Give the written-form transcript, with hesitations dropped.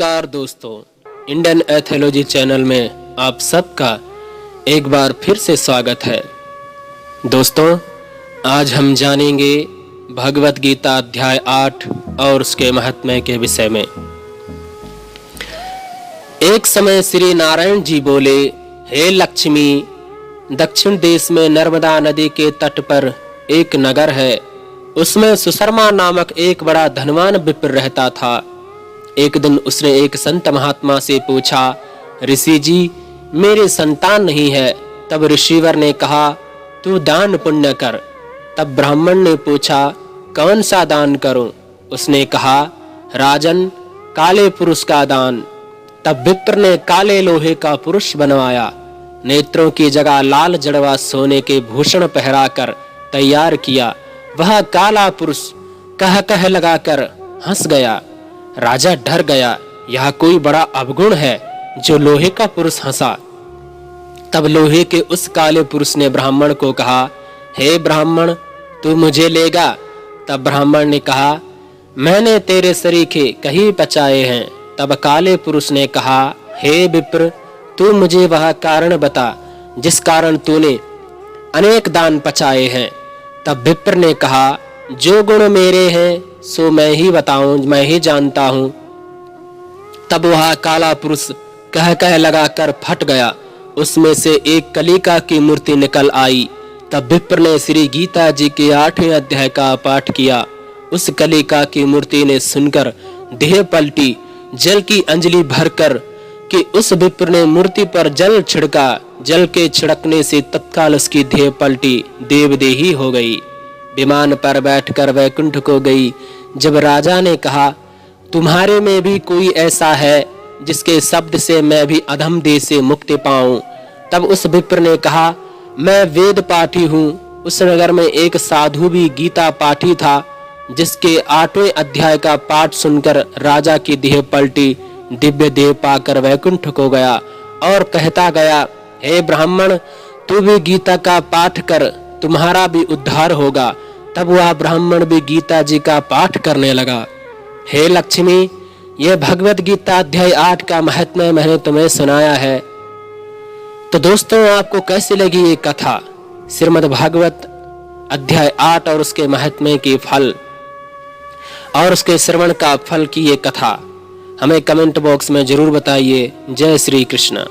नमस्कार दोस्तों, Indian एथियोलॉजी channel में आप सबका एक बार फिर से स्वागत है। दोस्तों, आज हम जानेंगे भगवत गीता अध्याय 8 और उसके महात्म्य के विषय में। एक समय श्री नारायण जी बोले, हे लक्ष्मी, दक्षिण देश में नर्मदा नदी के तट पर एक नगर है। उसमें सुशर्मा नामक एक बड़ा धनवान विप्र रहता था। एक दिन उसने एक संत महात्मा से पूछा, ऋषि जी, मेरे संतान नहीं है। तब ऋषिवर ने कहा, तू दान पुण्य कर। तब ब्राह्मण ने पूछा, कौन सा दान करूं? उसने कहा, राजन, काले पुरुष का दान। तब विप्र ने काले लोहे का पुरुष बनवाया, नेत्रों की जगह लाल जड़वा सोने के भूषण पहराकर तैयार किया। वह काला पुरुष कह कह लगाकर हंस गया। राजा डर गया, यह कोई बड़ा अवगुण है जो लोहे का पुरुष हंसा। तब लोहे के उस काले पुरुष ने ब्राह्मण को कहा, हे ब्राह्मण, तू मुझे लेगा? तब ब्राह्मण ने कहा, मैंने तेरे सरीखे कहीं पचाए हैं। तब काले पुरुष ने कहा, हे विप्र, तू मुझे वह कारण बता जिस कारण तूने अनेक दान पचाए हैं। तब विप्र ने कहा, जो गुण मेरे हैं सो मैं ही बताऊं, मैं ही जानता हूं। तब वह काला पुरुष कह कह लगाकर फट गया। उसमें से एक कलिका की मूर्ति निकल आई। तब विप्र ने श्री गीता जी के 8वें अध्याय का पाठ किया। उस कलिका की मूर्ति ने सुनकर देह पलटी। जल की अंजलि भरकर कि उस विप्र ने मूर्ति पर जल छिड़का। जल के छिड़कने से तत्काल उसकी देह पलटी, देवदेही हो गई। विमान पर बैठकर वैकुंठ को गई। जब राजा ने कहा, तुम्हारे में भी कोई ऐसा है जिसके शब्द से मैं भी अधम देह से मुक्ति पाऊं? तब उस विप्र ने कहा, मैं वेद पाठी हूँ। उस नगर में एक साधु भी गीता पाठी था, जिसके 8वें अध्याय का पाठ सुनकर राजा की देह पलटी, दिव्य देह पाकर वैकुंठ को गया और कहता गया, हे ब्राह्मण, तू भी गीता का पाठ कर, तुम्हारा भी उद्धार होगा। तब वह ब्राह्मण भी गीता जी का पाठ करने लगा। हे लक्ष्मी, यह भगवत गीता अध्याय 8 का महात्म्य मैंने तुम्हें सुनाया है। तो दोस्तों, आपको कैसी लगी ये कथा, श्रीमद् भागवत अध्याय 8 और उसके महात्म्य की फल और उसके श्रवण का फल की ये कथा हमें कमेंट बॉक्स में जरूर बताइए। जय श्री कृष्ण।